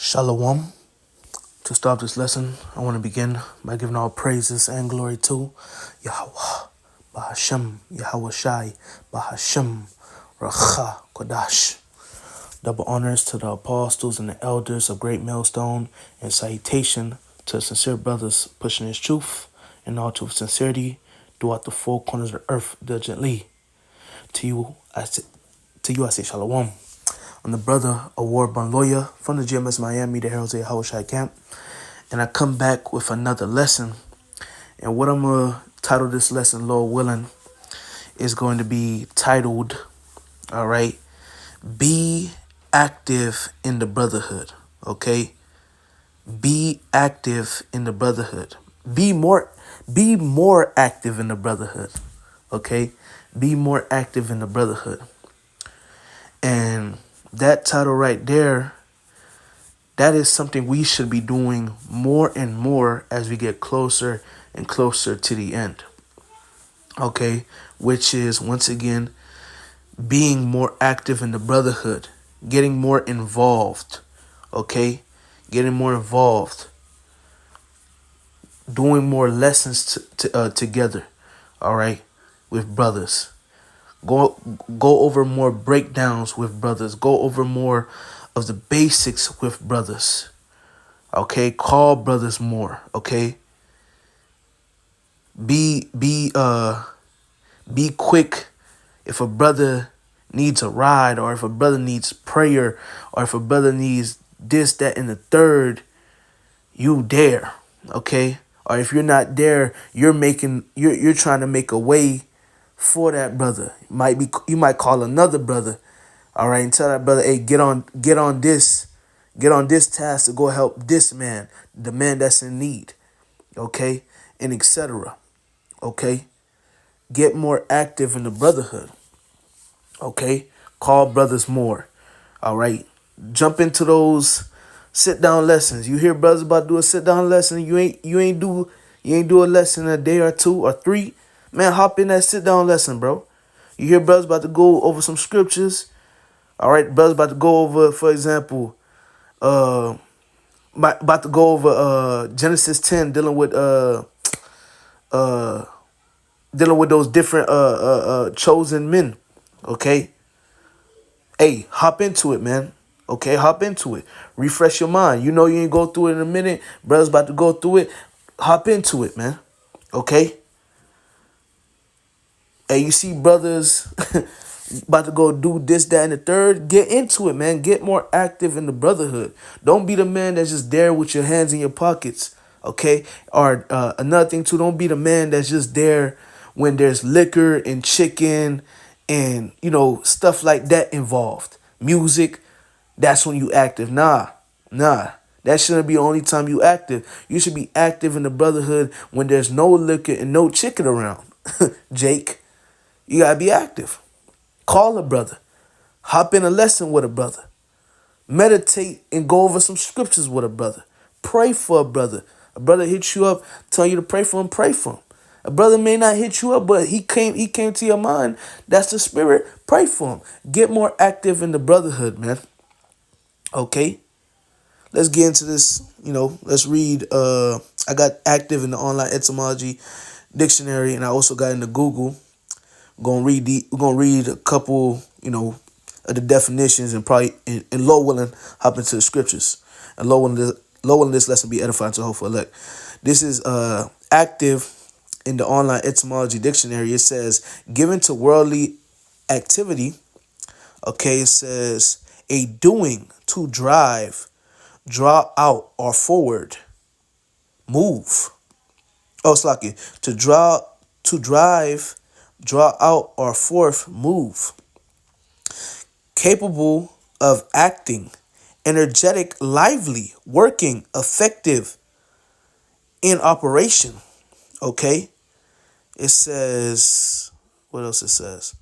Shalom. To start this lesson, I want to begin by giving all praises and glory to Yahweh, Bahashem, Yahweh Shai, Bahashem, Racha, Kodash. Double honors to the apostles and the elders of Great Millstone, and salutation to sincere brothers pushing his truth and all to sincerity throughout the four corners of the earth diligently. To you, I say Shalom. I'm the brother, award-born lawyer from the GMS Miami, the Heralds of Yahweh Shai Camp. And I come back with another lesson. And what I'm going to title this lesson, Lord willing, is going to be titled, all right, Be Active in the Brotherhood, okay? Be active in the Brotherhood. Be more active in the Brotherhood, okay? Be more active in the Brotherhood. And that title right there, that is something we should be doing more and more as we get closer and closer to the end. Okay, which is, once again, being more active in the Brotherhood, getting more involved. Okay, getting more involved, doing more lessons together. All right, with brothers. Go over more breakdowns with brothers. Go over more of the basics with brothers. Okay, call brothers more. Okay, be quick if a brother needs a ride, or if a brother needs prayer, or if a brother needs this, that, and the third. You there, okay? Or if you're not there, you're trying to make a way for that brother. You might call another brother, all right, and tell that brother, hey, get on this task to go help this man, the man that's in need, okay, and etc. Okay, get more active in the Brotherhood. Okay, call brothers more. All right, jump into those sit down lessons. You hear brothers about to do a sit down lesson, you ain't do a lesson in a day or two or three. Man, hop in that sit down lesson, bro. You hear brothers about to go over some scriptures. All right, brothers about to go over, for example, about to go over Genesis 10, dealing with those different chosen men. Okay, hey, hop into it, man. Okay, hop into it. Refresh your mind. You know you ain't go through it in a minute. Brothers about to go through it. Hop into it, man. Okay. Hey, you see brothers about to go do this, that, and the third. Get into it, man. Get more active in the Brotherhood. Don't be the man that's just there with your hands in your pockets. Okay. Or another thing too, don't be the man that's just there when there's liquor and chicken and, stuff like that involved. Music. That's when you active. Nah. That shouldn't be the only time you active. You should be active in the Brotherhood when there's no liquor and no chicken around. Jake, you gotta be active. Call a brother. Hop in a lesson with a brother. Meditate and go over some scriptures with a brother. Pray for a brother. A brother hits you up, tell you to pray for him, pray for him. A brother may not hit you up, but he came to your mind. That's the spirit. Pray for him. Get more active in the Brotherhood, man. Okay, let's get into this. Let's read. I got active in the online etymology dictionary, and I also got into Google. We're gonna read a couple, of the definitions, and probably in low willing hop into the scriptures. And low willing this lesson be edifying to hopeful elect. This is active in the online etymology dictionary. It says given to worldly activity. Okay, it says a doing, to drive, draw out, or forward, move. Oh, it's like to drive, draw out, or forth, move. Capable of acting, energetic, lively, working, effective, in operation. Okay, it says, what else it says?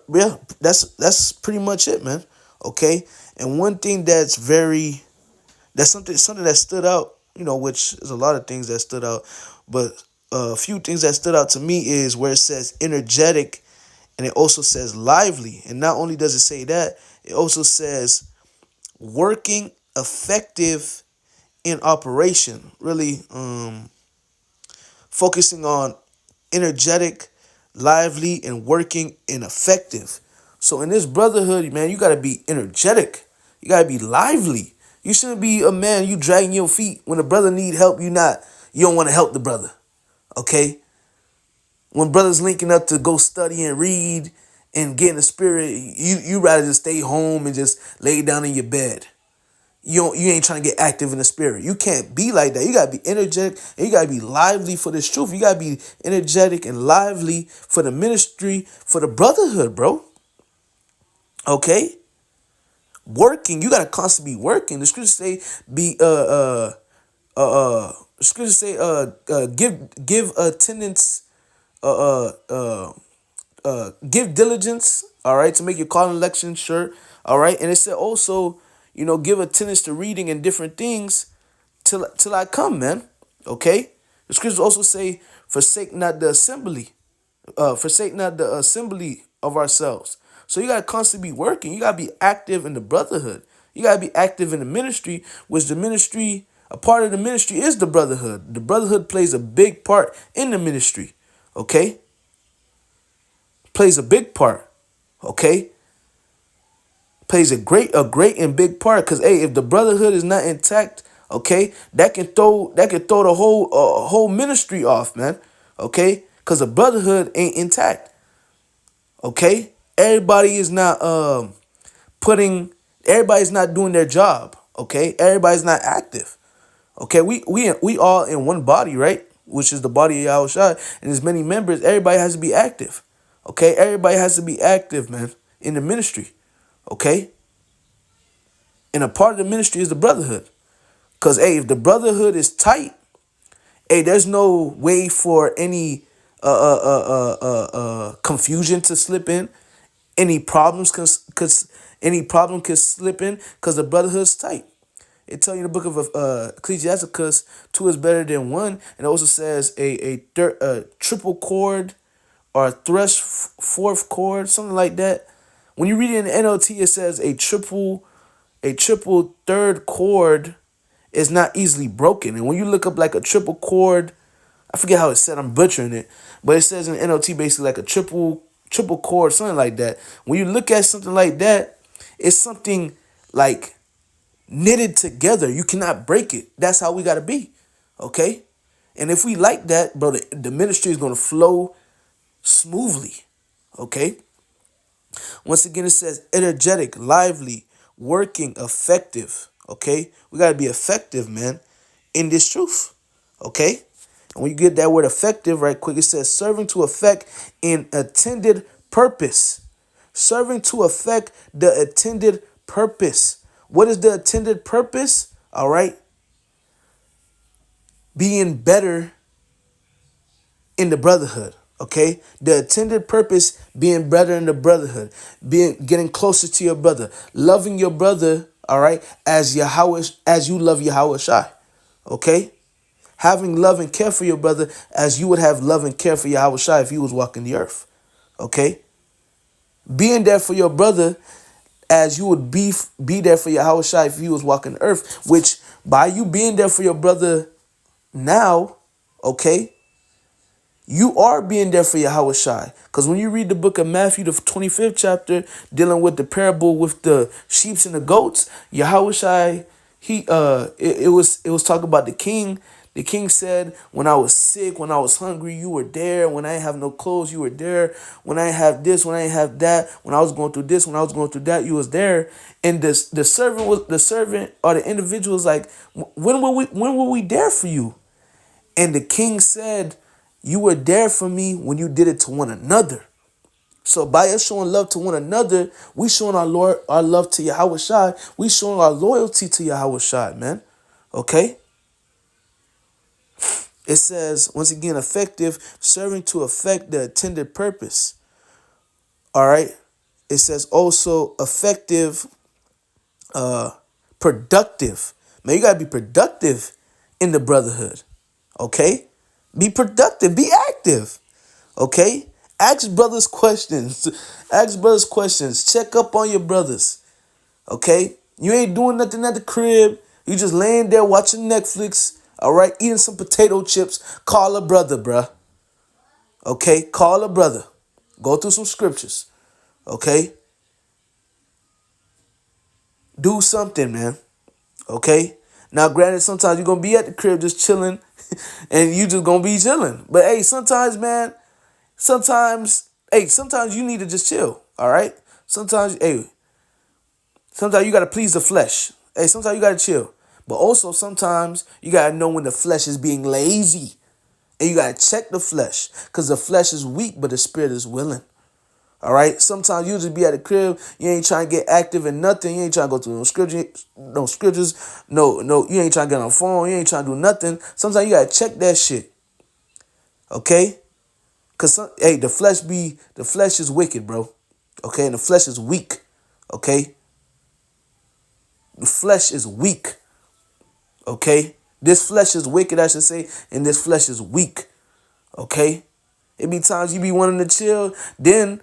Yeah, that's pretty much it, man. Okay, and one thing that's something that stood out, which is a lot of things that stood out, but a few things that stood out to me is where it says energetic, and it also says lively. And not only does it say that, it also says working effective in operation. Really focusing on energetic, lively, and working and effective. So in this brotherhood, man, you gotta be energetic. You gotta be lively. You shouldn't be a man, you dragging your feet. When a brother need help, you don't want to help the brother. Okay? When brothers linking up to go study and read and get in the spirit, you rather just stay home and just lay down in your bed. You ain't trying to get active in the spirit. You can't be like that. You gotta be energetic and you gotta be lively for this truth. You gotta be energetic and lively for the ministry, for the brotherhood, bro. Okay? Working. You gotta constantly be working. The scriptures say be the scriptures say give attendance uh uh give diligence, all right, to make your call and election sure, all right. And it said also, give attendance to reading and different things till I come, man. Okay. The scriptures also say, forsake not the assembly of ourselves. So you gotta constantly be working. You gotta be active in the brotherhood. You gotta be active in the ministry, which the ministry, a part of the ministry is the brotherhood. The brotherhood plays a big part in the ministry. Okay, plays a big part. Okay, plays a great and big part. Cause hey, if the brotherhood is not intact, okay, that can throw the whole ministry off, man. Okay, cause the brotherhood ain't intact. Okay, everybody is not putting. Everybody's not doing their job. Okay, everybody's not active. Okay, we all in one body, right? Which is the body of Yahushua, and there's many members. Everybody has to be active. Okay, everybody has to be active, man, in the ministry. Okay, and a part of the ministry is the brotherhood. Cause hey, if the brotherhood is tight, hey, there's no way for any confusion to slip in. Any problems cause any problem could slip in because the brotherhood's tight. It tell you in the book of Ecclesiasticus, two is better than one, and it also says a triple chord or a fourth chord, something like that. When you read it in the NLT, it says a triple third chord is not easily broken. And when you look up like a triple chord, I forget how it's said, I'm butchering it, but it says in the NLT basically like a triple chord, something like that. When you look at something like that, it's something like knitted together. You cannot break it. That's how we gotta be. Okay? And if we like that, bro, the ministry is gonna flow smoothly. Okay? Once again, it says energetic, lively, working, effective. Okay? We gotta be effective, man, in this truth. Okay? And when you get that word effective right quick, it says serving to effect in intended purpose. Serving to effect the intended purpose. What is the intended purpose? All right. Being better in the brotherhood. Okay. The intended purpose being better in the brotherhood. Getting closer to your brother. Loving your brother. All right. As you love Yahweh Shai. Okay. Having love and care for your brother as you would have love and care for Yahweh Shai if he was walking the earth. Okay. Being there for your brother as you would be there for Yahweh Shai if he was walking the earth, which by you being there for your brother now, okay, you are being there for Yahweh Shai. Because when you read the book of Matthew, the 25th chapter, dealing with the parable with the sheep and the goats, Yahweh Shai, it was talking about the king. The king said, when I was sick, when I was hungry, you were there. When I didn't have no clothes, you were there. When I didn't have this, when I didn't have that, when I was going through this, when I was going through that, you was there. And the servant or the individual was like, when were we there for you? And the king said, you were there for me when you did it to one another. So by us showing love to one another, we showing our love to Yahweh Shai. We showing our loyalty to Yahweh Shai, man. Okay? It says, once again, effective, serving to effect the intended purpose. All right? It says also effective, productive. Man, you got to be productive in the brotherhood. Okay? Be productive. Be active. Okay? Ask brothers questions. Ask brothers questions. Check up on your brothers. Okay? You ain't doing nothing at the crib. You just laying there watching Netflix, all right, eating some potato chips. Call a brother, bruh. Okay, call a brother. Go through some scriptures. Okay, do something, man. Okay. Now, granted, sometimes you're gonna be at the crib just chilling, and you just gonna be chilling. But hey, sometimes, man, sometimes you need to just chill. All right. Sometimes you gotta please the flesh. Hey, sometimes you gotta chill. But also sometimes you gotta know when the flesh is being lazy. And you gotta check the flesh. Cause the flesh is weak, but the spirit is willing. All right. Sometimes you just be at the crib, you ain't trying to get active in nothing. You ain't trying to go through no scriptures, no, you ain't trying to get on the phone, you ain't trying to do nothing. Sometimes you gotta check that shit. Okay? Hey, the flesh is wicked, bro. Okay, and the flesh is weak. Okay? The flesh is weak. Okay? This flesh is wicked, I should say, and this flesh is weak. Okay? It be times you be wanting to chill, then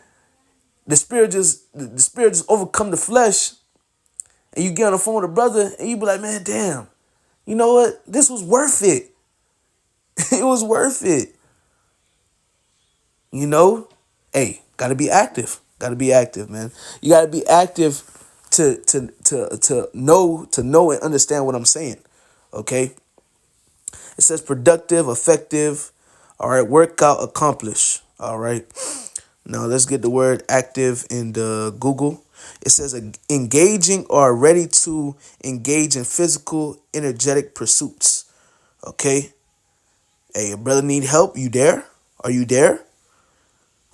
the spirit just overcome the flesh, and you get on the phone with a brother, and you be like, man, damn, you know what? This was worth it. It was worth it. You know? Hey, gotta be active. Gotta be active, man. You gotta be active to know and understand what I'm saying. Okay? It says productive, effective. All right, workout, accomplish. All right. Now let's get the word active in the Google. It says engaging or ready to engage in physical, energetic pursuits. Okay. Hey, your brother need help. You there? Are you there?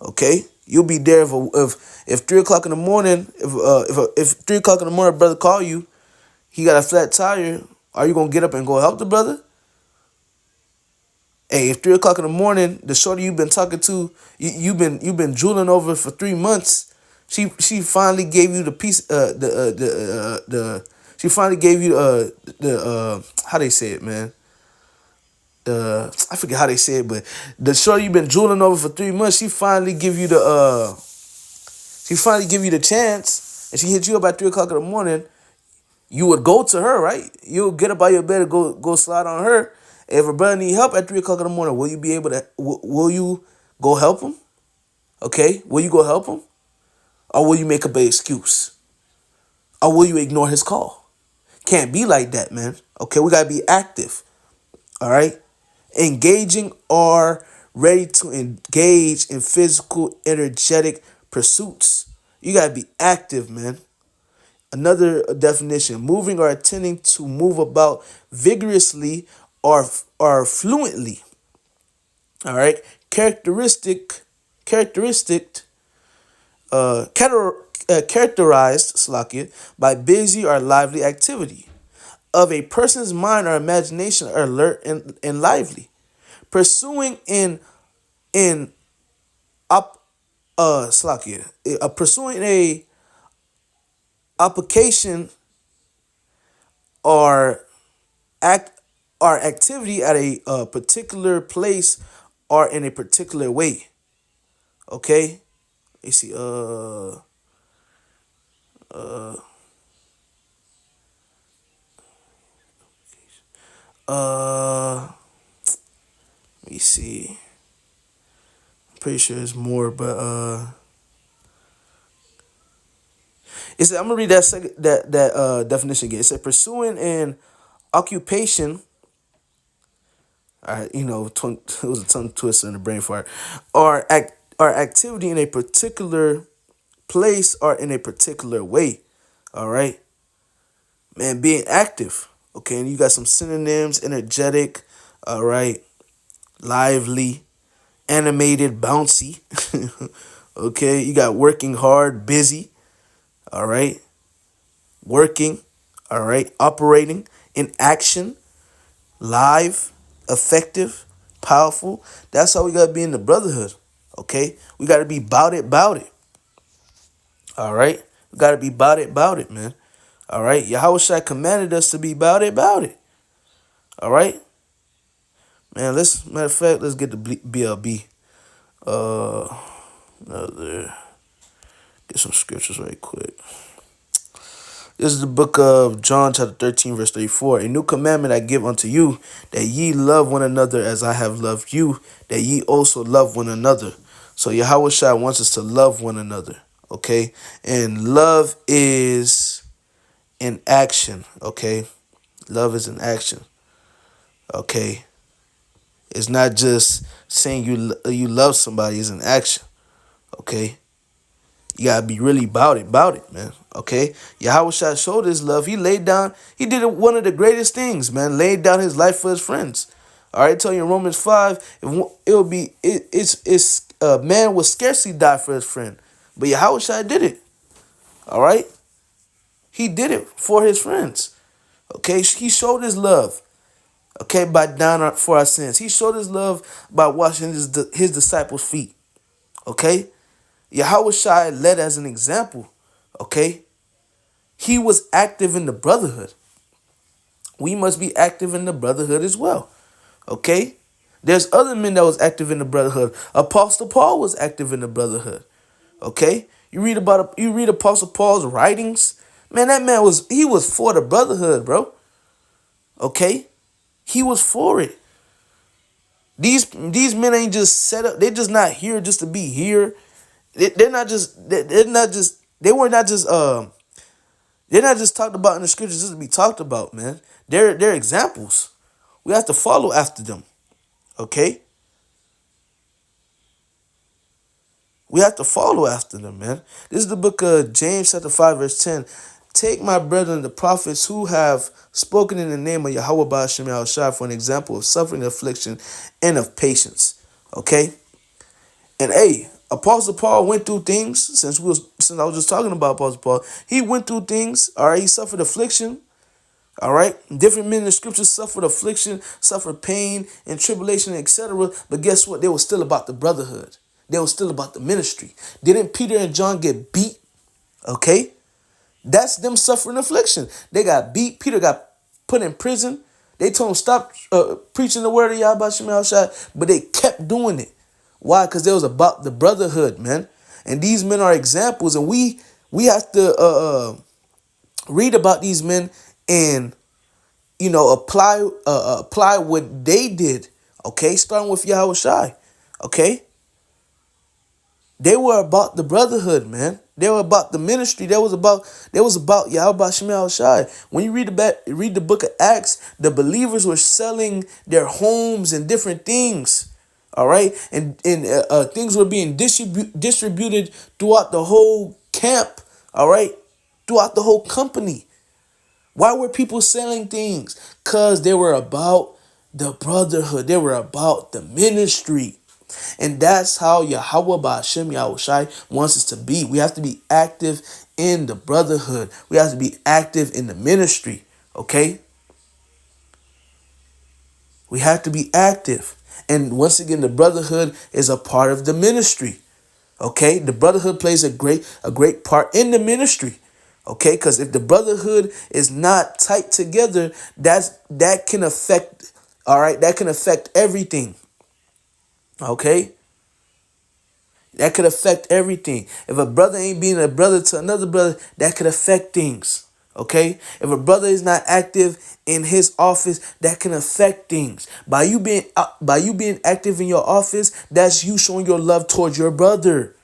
Okay. You'll be there if 3 o'clock in the morning, if 3 o'clock in the morning, brother call you, he got a flat tire. Are you gonna get up and go help the brother? Hey, if 3 o'clock in the morning, the shorty you've been talking to, you've been drooling over for 3 months, she finally gave you the piece, she finally gave you the how they say it, man. I forget how they say it, but the shorty you've been drooling over for 3 months, she finally give you the chance, and she hit you up at 3 o'clock in the morning. You would go to her, right? You'll get up out of your bed and go slide on her. If a brother need help at 3 o'clock in the morning, will you be able to? Will you go help him? Okay, will you go help him, or will you make up an excuse, or will you ignore his call? Can't be like that, man. Okay, we gotta be active. All right, engaging or ready to engage in physical, energetic pursuits. You gotta be active, man. Another definition: moving or attending to move about vigorously or fluently. All right, characteristic, characterized, Slakia, by busy or lively activity of a person's mind or imagination are alert and lively, pursuing in op Slakia, pursuing a application or act or activity at a particular place or in a particular way. Okay, you see, let me see. I'm pretty sure it's more, but it said, I'm gonna read that second that definition again. It said pursuing an occupation. All right, it was a tongue twister in the brain fart, or activity in a particular place or in a particular way. All right, man, being active. Okay, and you got some synonyms: energetic. All right, lively, animated, bouncy. Okay, you got working hard, busy. All right, working. All right, operating in action, live, effective, powerful. That's how we gotta be in the brotherhood. Okay, we gotta be bout it. All right, we gotta be bout it, man. All right, Yahushua commanded us to be bout it. All right, man. Matter of fact, let's get the BLB. Uh, another, get some scriptures right quick. This is the book of John, chapter 13, verse 34. A new commandment I give unto you, that ye love one another as I have loved you, that ye also love one another. So Yahweh Shai wants us to love one another, okay? And love is an action, okay? Love is an action, okay? It's not just saying you love somebody, it's an action, okay? You gotta be really about it, man. Okay, Yahweh Shai showed his love. He laid down. He did one of the greatest things, man. Laid down his life for his friends. All right, tell you in Romans 5, it'll be it's man will scarcely die for his friend, but Yahweh Shai did it. All right, he did it for his friends. Okay, he showed his love. Okay, by dying for our sins. He showed his love by washing his disciples' feet. Okay, Yahweh Shai led as an example. Okay, he was active in the brotherhood. We must be active in the brotherhood as well. Okay, there's other men that was active in the brotherhood. Apostle Paul was active in the brotherhood. Okay, you read Apostle Paul's writings. Man, that man was for the brotherhood, bro. Okay, he was for it. These men ain't just set up. They're just not here just to be here. They're not just. They're not just. They were not just. They're not just talked about in the scriptures just to be talked about, man. They're examples. We have to follow after them. Okay? We have to follow after them, man. This is the book of James chapter 5, verse 10. Take my brethren, the prophets who have spoken in the name of Yahweh Ba'ashem Yahushua for an example of suffering, affliction, and of patience. Okay? And hey, Apostle Paul went through things since I was just talking about Apostle Paul. He went through things, all right. He suffered affliction, all right. Different men in the scriptures suffered affliction, suffered pain and tribulation, etc. But guess what? They were still about the brotherhood. They were still about the ministry. Didn't Peter and John get beat? Okay, that's them suffering affliction. They got beat. Peter got put in prison. They told him stop preaching the word of Yahweh Shema Shai, but they kept doing it. Why? Because it was about the brotherhood, man. And these men are examples, and we have to read about these men and apply what they did. Okay, starting with Yahweh Shai. Okay, they were about the brotherhood, man. They were about the ministry. That was about Yahweh Shema Shai. When you read the book of Acts, the believers were selling their homes and different things. All right, and things were being distributed throughout the whole camp. All right, throughout the whole company. Why were people selling things? Because they were about the brotherhood. They were about the ministry. And that's how Yahweh Ba'ashem Yahushai wants us to be. We have to be active in the brotherhood. We have to be active in the ministry. Okay? We have to be active. And once again, the brotherhood is a part of the ministry. Okay? The brotherhood plays a great part in the ministry. Okay? Because if the brotherhood is not tight together, that can affect, all right, that can affect everything. Okay? That could affect everything. If a brother ain't being a brother to another brother, that could affect things. Okay? If a brother is not active in his office, that can affect things. By you being active in your office, that's you showing your love towards your brother.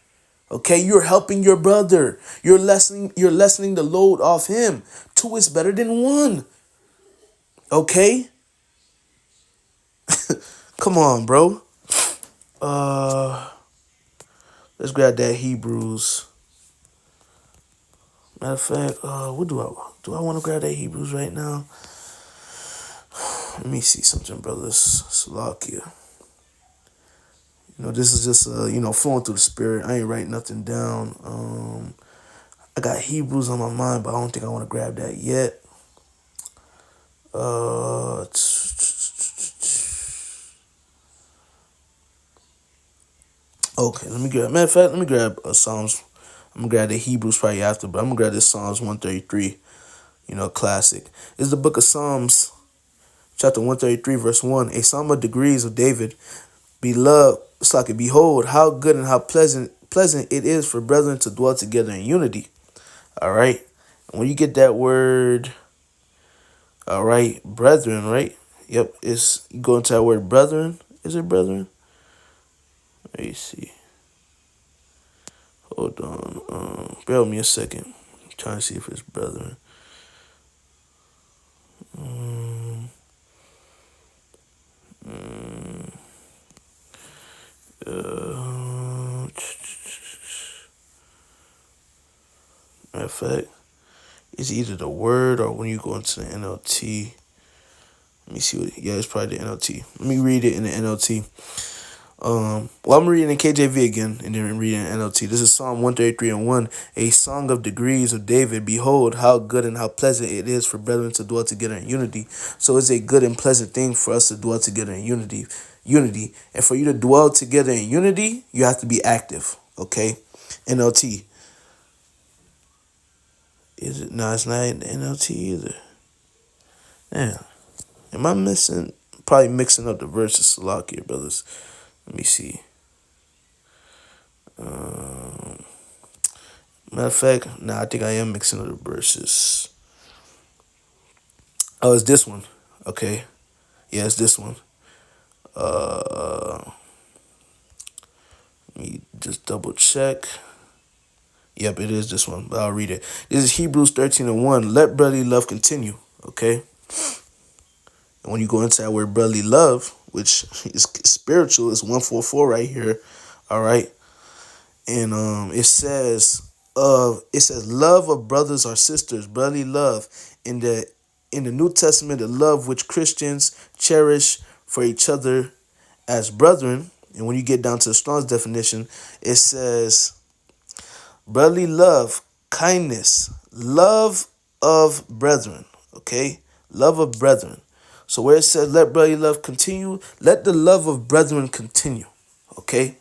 Okay? You're helping your brother. You're lessening the load off him. Two is better than one. Okay? Come on, bro. Let's grab that Hebrews. Matter of fact, what do I want to grab that Hebrews right now? Let me see something, brothers. Salakia. This is just flowing through the spirit. I ain't writing nothing down. I got Hebrews on my mind, but I don't think I want to grab that yet. Okay, matter of fact, let me grab Psalms. I'm gonna grab the Hebrews probably after, but I'm gonna grab this Psalms 133. Classic. This is the book of Psalms, chapter 133, verse 1. A psalm of degrees of David. Beloved, it's like, behold, how good and how pleasant it is for brethren to dwell together in unity. All right. When you get that word, all right, brethren, right? Yep, it's you go into that word brethren. Is it brethren? Let me see. Hold on. Bear with me a second. I'm trying to see if it's brethren. Um, mm, uh, Matter of fact, it's either the word or when you go into the NLT. Let me see what. Yeah, it's probably the NLT. Let me read it in the NLT. Well, I'm reading in KJV again, and then reading in NLT. This is Psalm 133:1, a song of degrees of David. Behold, how good and how pleasant it is for brethren to dwell together in unity. So it's a good and pleasant thing for us to dwell together in unity. And for you to dwell together in unity, you have to be active. Okay, NLT. Is it? No, it's not in the NLT either. Yeah. Am I missing? Probably mixing up the verses, Salakia, brothers. Let me see. Matter of fact, nah, I think I am mixing up the verses. Oh, it's this one. Okay. Yeah, it's this one. Let me just double check. Yep, it is this one, but I'll read it. This is Hebrews 13:1. Let brotherly love continue. Okay. And when you go into that word brotherly love, which is spiritual, is 144 right here. All right. And it says love of brothers or sisters, brotherly love. In the New Testament, the love which Christians cherish for each other as brethren. And when you get down to the Strong's definition, it says brotherly love, kindness, love of brethren. Okay? Love of brethren. So where it says let brotherly love continue, let the love of brethren continue. Okay?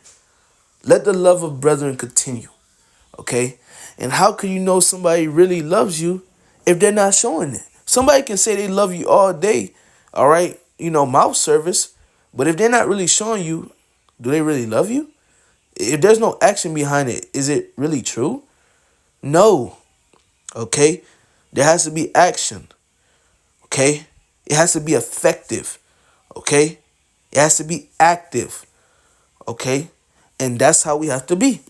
Let the love of brethren continue. Okay? And how can you know somebody really loves you if they're not showing it? Somebody can say they love you all day, all right? Mouth service. But if they're not really showing you, do they really love you? If there's no action behind it, is it really true? No. Okay? There has to be action. Okay? It has to be effective. Okay? It has to be active. Okay? And that's how we have to be.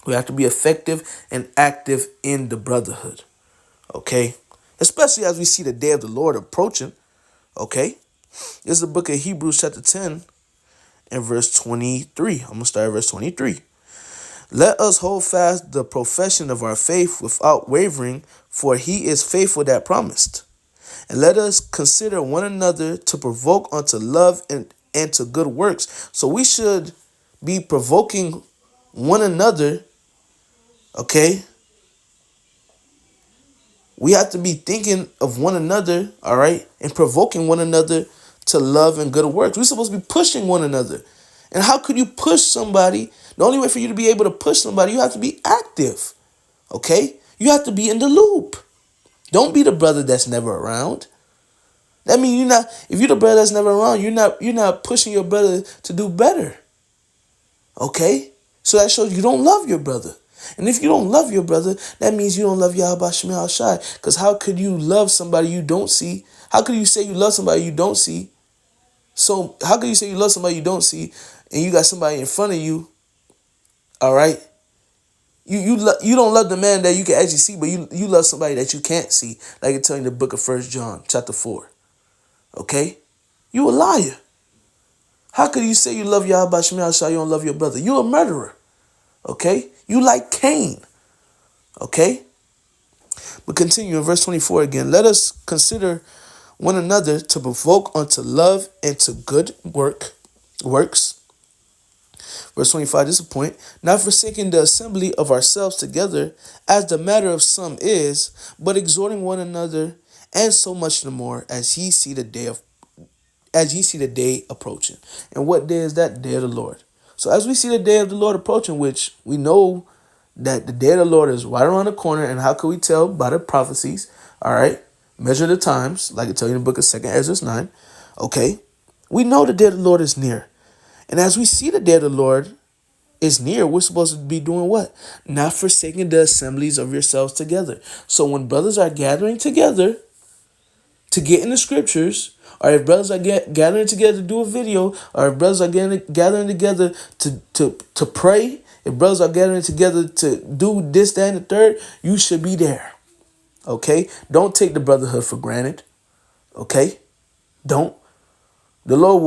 We have to be effective and active in the brotherhood. Okay? Especially as we see the day of the Lord approaching. Okay? This is the book of Hebrews chapter 10 and verse 23. I'm going to start at verse 23. Let us hold fast the profession of our faith without wavering, for he is faithful that promised. And let us consider one another to provoke unto love and to good works. So we should be provoking one another. Okay? We have to be thinking of one another, all right, and provoking one another to love and good works. We're supposed to be pushing one another. And how could you push somebody? The only way for you to be able to push somebody, you have to be active, okay? You have to be in the loop. Don't be the brother that's never around. That means if you're the brother that's never around, you're not pushing your brother to do better, okay? So that shows you don't love your brother. And if you don't love your brother, that means you don't love Yahweh Shem Shai. Because how could you love somebody you don't see? How could you say you love somebody you don't see? So how could you say you love somebody you don't see and you got somebody in front of you, all right? You don't love the man that you can actually see, but you love somebody that you can't see. Like it tells you in the book of 1 John, chapter 4. Okay? You a liar. How could you say you love Yahweh Shem Shai, you don't love your brother? You a murderer. Okay? You like Cain. Okay? But continue in verse 24 again. Let us consider one another to provoke unto love and to good works. Verse 25, this is a point. Not forsaking the assembly of ourselves together, as the matter of some is, but exhorting one another, and so much the more as ye see the day approaching. And what day is that? The day of the Lord. So as we see the day of the Lord approaching, which we know that the day of the Lord is right around the corner, and how can we tell? By the prophecies. All right. Measure the times, like it tells you in the book of 2 Ezra 9. Okay. We know the day of the Lord is near. And as we see the day of the Lord, is near, we're supposed to be doing what? Not forsaking the assemblies of yourselves together. So when brothers are gathering together to get in the scriptures, or if brothers are gathering together to do a video, or if brothers are gathering together to pray, if brothers are gathering together to do this, that, and the third, you should be there. Okay? Don't take the brotherhood for granted. Okay? Don't. The Lord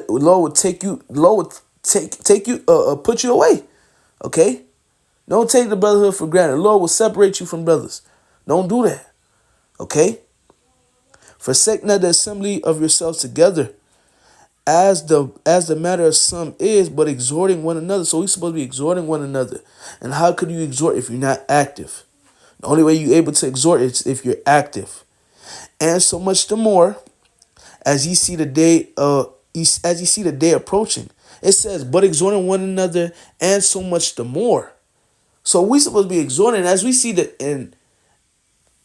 will take you. The Lord will take you, put you away. Okay? Don't take the brotherhood for granted. The Lord will separate you from brothers. Don't do that. Okay? Forsake not the assembly of yourselves together, as the matter of some is, but exhorting one another. So we're supposed to be exhorting one another. And how could you exhort if you're not active? The only way you're able to exhort is if you're active. And so much the more as ye see the day as ye see the day approaching. It says, but exhorting one another, and so much the more. So we're supposed to be exhorting as we see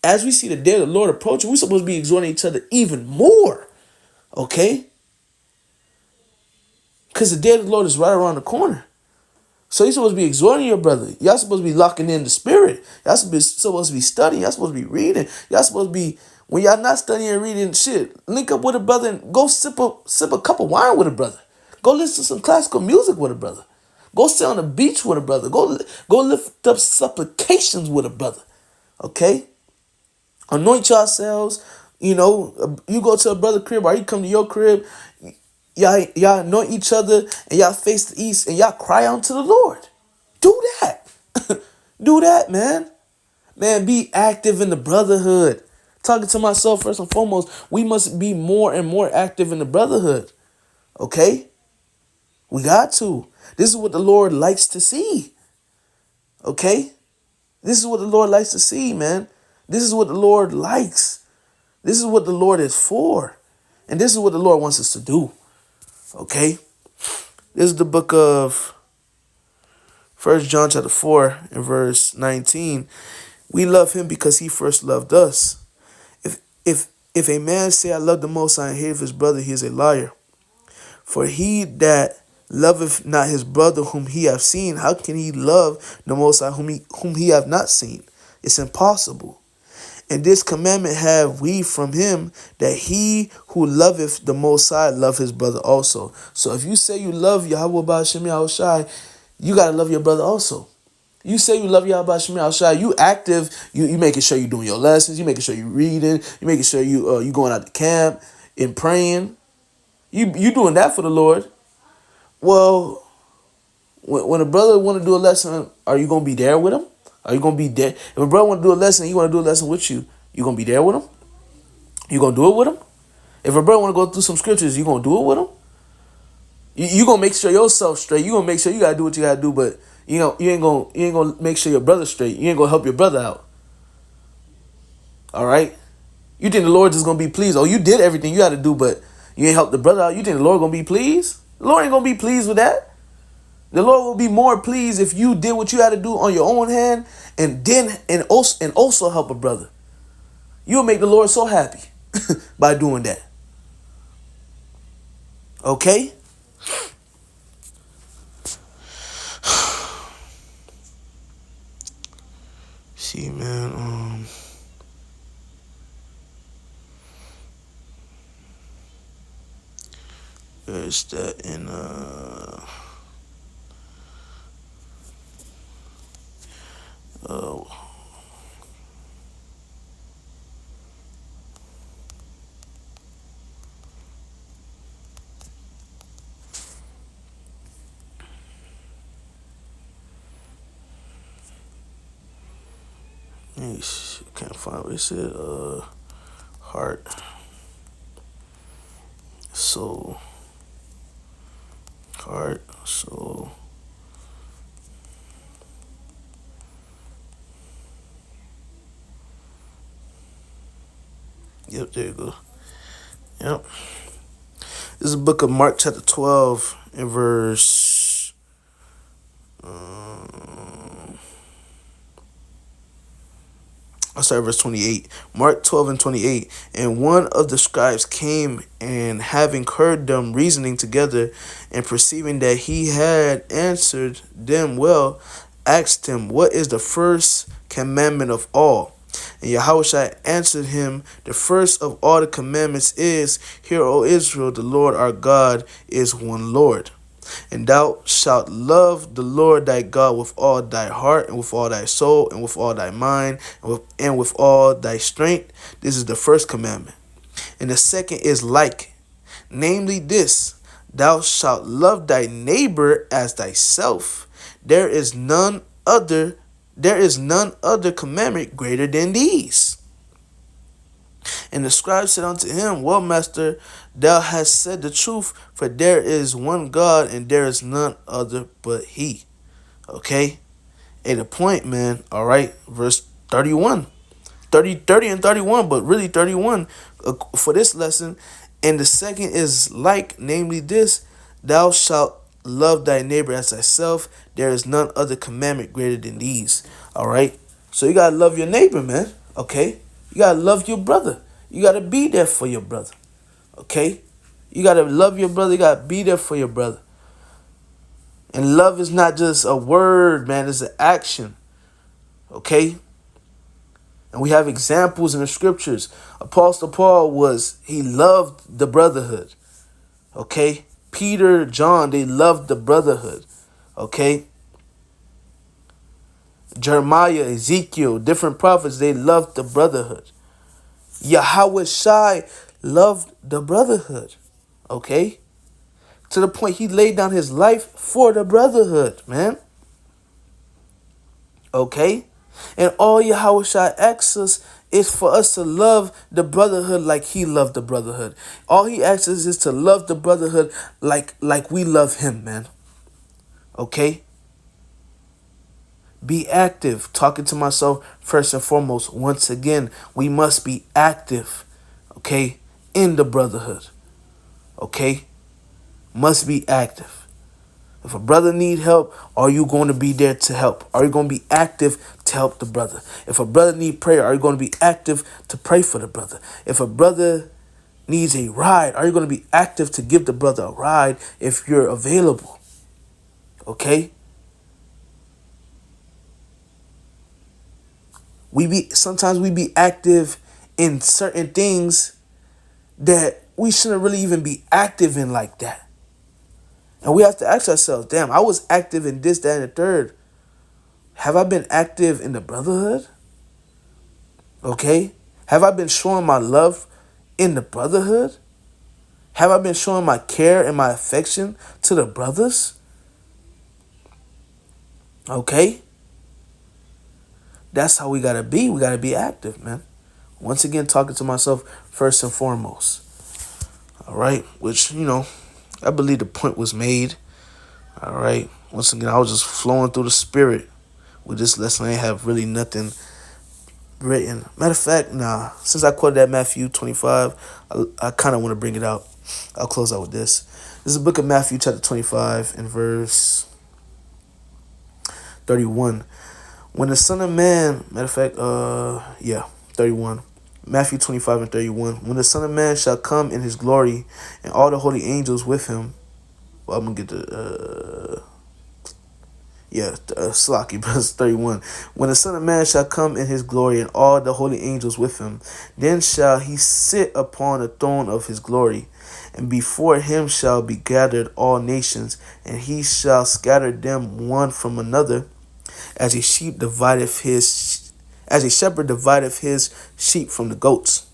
as we see the day of the Lord approaching, we're supposed to be exhorting each other even more. Okay? Because the day of the Lord is right around the corner. So you're supposed to be exhorting your brother. Y'all supposed to be locking in the spirit. Y'all supposed to be studying. Y'all supposed to be reading. Y'all supposed to be, when y'all not studying and reading shit, link up with a brother and go sip a cup of wine with a brother. Go listen to some classical music with a brother. Go sit on the beach with a brother. Go lift up supplications with a brother. Okay? Anoint yourselves. You know, you go to a brother crib or he come to your crib. Y'all anoint each other and y'all face the east and y'all cry out to the Lord. Do that. Do that, man. Man, be active in the brotherhood. Talking to myself first and foremost, we must be more and more active in the brotherhood. Okay? We got to. This is what the Lord likes to see. Okay? This is what the Lord likes to see, man. This is what the Lord likes. This is what the Lord is for. And this is what the Lord wants us to do. Okay? This is the book of 1 John chapter 4 and verse 19. We love him because he first loved us. If a man say, I love the Most High and hate his brother, he is a liar. For he that loveth not his brother whom he hath seen, how can he love the Most High whom he hath not seen? It's impossible. And this commandment have we from him, that he who loveth the Most High love his brother also. So if you say you love Yahweh B'Shem Yahushai, you got to love your brother also. You say you love Yahweh B'Shem Yahushai, you active, you making sure you doing your lessons, you making sure you reading, you making sure you going out to camp and praying. You doing that for the Lord. Well, when a brother want to do a lesson, are you going to be there with him? Are you going to be there? If a brother want to do a lesson, he want to do a lesson with you, you going to be there with him? You going to do it with him? If a brother want to go through some scriptures, you going to do it with him? You going to make sure yourself straight. You going to make sure you got to do what you got to do, but you ain't going to make sure your brother's straight. You ain't going to help your brother out. All right? You think the Lord is going to be pleased? Oh, you did everything you had to do, but you ain't helped the brother out. You think the Lord going to be pleased? The Lord ain't going to be pleased with that. The Lord will be more pleased if you did what you had to do on your own hand and also help a brother. You'll make the Lord so happy by doing that. Okay? See, man, there's that in can't find what it said. Heart, soul, heart, soul. Yep, there you go. Yep. This is the book of Mark chapter 12 and verse I'll start verse 28. Mark 12 and 28. And one of the scribes came, and having heard them reasoning together, and perceiving that he had answered them well, asked him, what is the first commandment of all? And Yahushua answered him, the first of all the commandments is, Hear, O Israel, the Lord our God is one Lord. And thou shalt love the Lord thy God with all thy heart, and with all thy soul, and with all thy mind, and with all thy strength. This is the first commandment. And the second is like, namely this, thou shalt love thy neighbor as thyself. There is none other commandment greater than these. And the scribe said unto him, well, master, thou hast said the truth, for there is one God, and there is none other but he. Okay? Hey, the point, man. All right. Verse 31. 30 and 31, but really 31 for this lesson. And the second is like, namely this, thou shalt love thy neighbor as thyself. There is none other commandment greater than these. All right. So you got to love your neighbor, man. Okay. You got to love your brother. You got to be there for your brother. Okay. You got to love your brother. You got to be there for your brother. And love is not just a word, man. It's an action. Okay. And we have examples in the scriptures. Apostle Paul he loved the brotherhood. Okay? Peter, John, they loved the brotherhood. Okay? Jeremiah, Ezekiel, different prophets, they loved the brotherhood. Yahweh Shai loved the brotherhood. Okay? To the point he laid down his life for the brotherhood, man. Okay? And all Yahweh Shai asks us is for us to love the brotherhood like he loved the brotherhood. All he asks us is to love the brotherhood like we love him, man. Okay? Be active. Talking to myself first and foremost. Once again, we must be active. Okay? In the brotherhood. Okay? Must be active. If a brother need help, are you going to be there to help? Are you going to be active to help the brother? If a brother need prayer, are you going to be active to pray for the brother? If a brother needs a ride, are you going to be active to give the brother a ride if you're available? Okay? Sometimes we be active in certain things that we shouldn't really even be active in like that. And we have to ask ourselves, damn, I was active in this, that, and the third. Have I been active in the brotherhood? Okay? Have I been showing my love in the brotherhood? Have I been showing my care and my affection to the brothers? Okay? That's how we gotta be. We gotta be active, man. Once again, talking to myself first and foremost. All right? Which, I believe the point was made. All right? Once again, I was just flowing through the spirit with this lesson. I ain't have really nothing written. Matter of fact, nah. Since I quoted that Matthew 25, I kind of want to bring it out. I'll close out with this. This is the book of Matthew, chapter 25, and verse 31. When the Son of Man, matter of fact, 31. Matthew 25 and 31. When the Son of Man shall come in his glory, and all the holy angels with him. Well, I'm going to get the... Slocky, verse 31. When the Son of Man shall come in his glory, and all the holy angels with him, then shall he sit upon the throne of his glory, and before him shall be gathered all nations, and he shall scatter them one from another, as a shepherd divideth his sheep from the goats.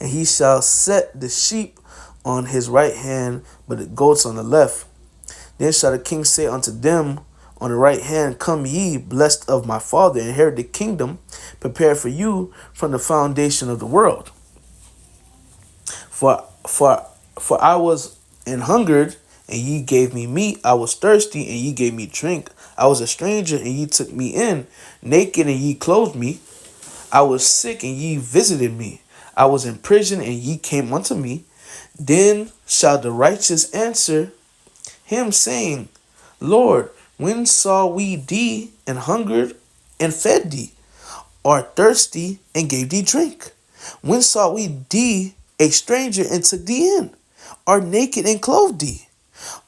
And he shall set the sheep on his right hand, but the goats on the left. Then shall the king say unto them on the right hand, Come ye, blessed of my Father, inherit the kingdom prepared for you from the foundation of the world. For I was an hungered, and ye gave me meat. I was thirsty, and ye gave me drink. I was a stranger, and ye took me in. Naked, and ye clothed me. I was sick, and ye visited me. I was in prison, and ye came unto me. Then shall the righteous answer him, saying, Lord, when saw we thee and hungered and fed thee, are thirsty, and gave thee drink? When saw we thee a stranger and took thee in? Or naked and clothed thee?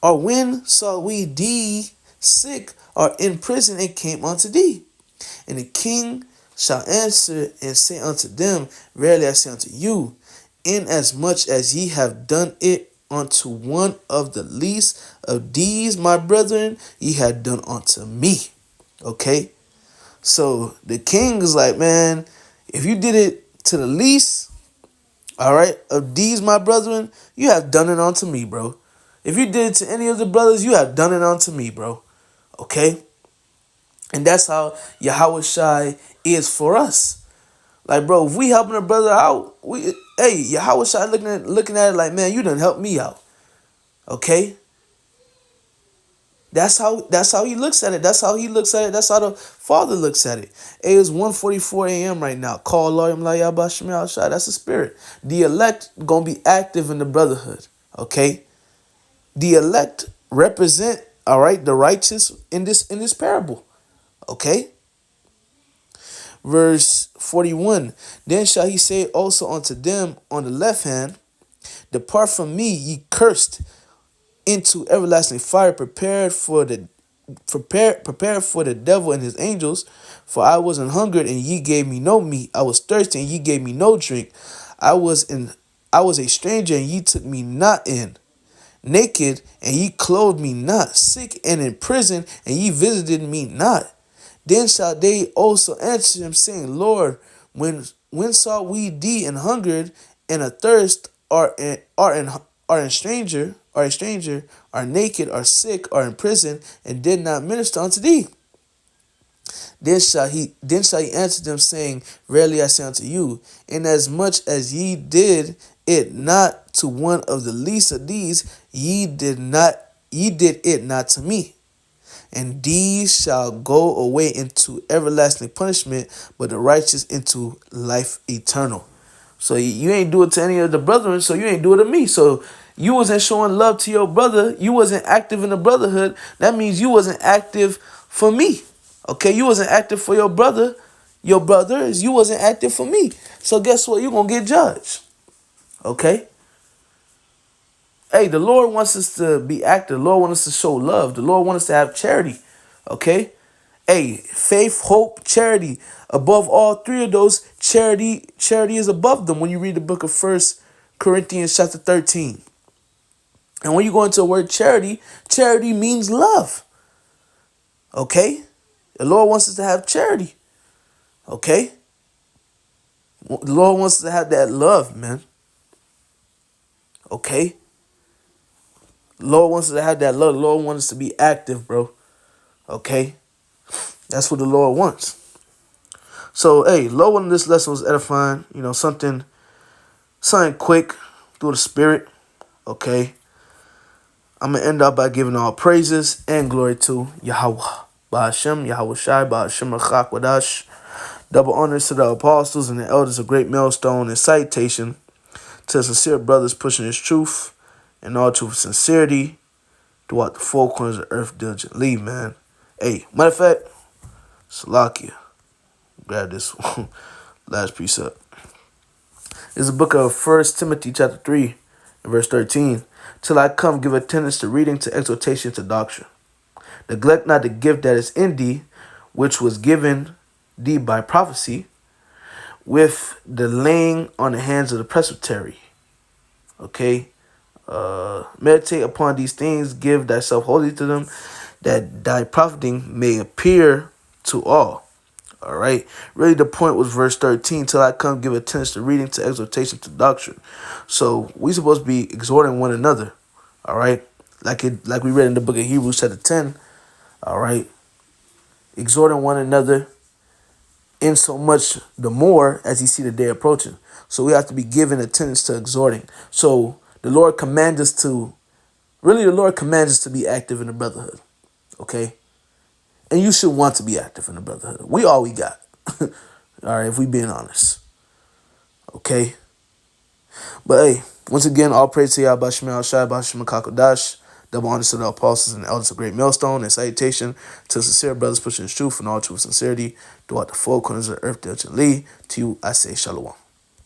Or when saw we thee sick or in prison and came unto thee? And the king shall answer and say unto them, Verily I say unto you, inasmuch as ye have done it unto one of the least of these my brethren, ye have done unto me. Okay? So the king is like, man, if you did it to the least, all right, of these my brethren, you have done it unto me, bro. If you did it to any of the brothers, you have done it unto me, bro. Okay? And that's how Yahweh Shai is for us. Like, bro, if we helping a brother out, Yahweh Shai looking at it like, man, you done helped me out. Okay? That's how he looks at it. That's how he looks at it. That's how the Father looks at it. Hey, it's 1:44 a.m. right now. Call Loyam Layabashim Shai. That's the spirit. The elect gonna be active in the brotherhood. Okay? The elect represent, all right, the righteous in this parable. Okay? Verse 41. Then shall he say also unto them on the left hand, Depart from me, ye cursed, into everlasting fire, prepared for the devil and his angels. For I was an hungered, and ye gave me no meat. I was thirsty, and ye gave me no drink. I was a stranger, and ye took me not in. Naked, and ye clothed me not. Sick and in prison, and ye visited me not. Then shall they also answer him, saying, Lord, when saw we thee and hungered and athirst, or in stranger, or naked, or sick, or in prison, and did not minister unto thee? Then shall he answer them, saying, Verily I say unto you, inasmuch as ye did it not to one of the least of these, ye did it not to me. And these shall go away into everlasting punishment, but the righteous into life eternal. So you ain't do it to any of the brethren, so you ain't do it to me. So you wasn't showing love to your brother. You wasn't active in the brotherhood. That means you wasn't active for me. Okay, you wasn't active for your brother. Your brothers, you wasn't active for me. So guess what? You're going to get judged. Okay? Hey, the Lord wants us to be active. The Lord wants us to show love. The Lord wants us to have charity. Okay? Hey, faith, hope, charity. Above all three of those, charity is above them when you read the book of 1 Corinthians chapter 13. And when you go into the word charity, charity means love. Okay? The Lord wants us to have charity. Okay? The Lord wants us to have that love, man. Okay? The Lord wants us to have that love. The Lord wants us to be active, bro. Okay? That's what the Lord wants. So, hey, Lord, in this lesson was edifying. You know, something quick through the Spirit. Okay? I'm going to end up by giving all praises and glory to Yahweh. Ba'ashem, Yahweh Shai, Ba'ashem Rachak Wadash. Double honors to the apostles and the elders of Great Millstone, and citation to the sincere brothers pushing his truth and all truth and sincerity throughout the four corners of the earth diligently, man. Hey, matter of fact, Salakia. Grab this last precept. It's the book of 1 Timothy chapter 3 and verse 13. Till I come, give attendance to reading, to exhortation, to doctrine. Neglect not the gift that is in thee, which was given thee by prophecy, with the laying on the hands of the presbytery. Okay? Meditate upon these things, give thyself wholly to them, that thy profiting may appear to all. All right. Really, the point was verse 13. Till I come, give attendance to reading, to exhortation, to doctrine. So we supposed to be exhorting one another. All right. Like we read in the book of Hebrews chapter 10. All right. Exhorting one another in so much the more as you see the day approaching. So we have to be giving attendance to exhorting. So the Lord commands us to be active in the brotherhood. Okay. And you should want to be active in the brotherhood. We all we got. All right, if we being honest. Okay? But hey, once again, all praise to Yahweh Shai, Bashim Kakodash. Double honors to the apostles and elders of Great Millstone, and salutation to sincere brothers pushing the truth and all truth sincerity throughout the four corners of the earth, diligently. To you, I say shalom.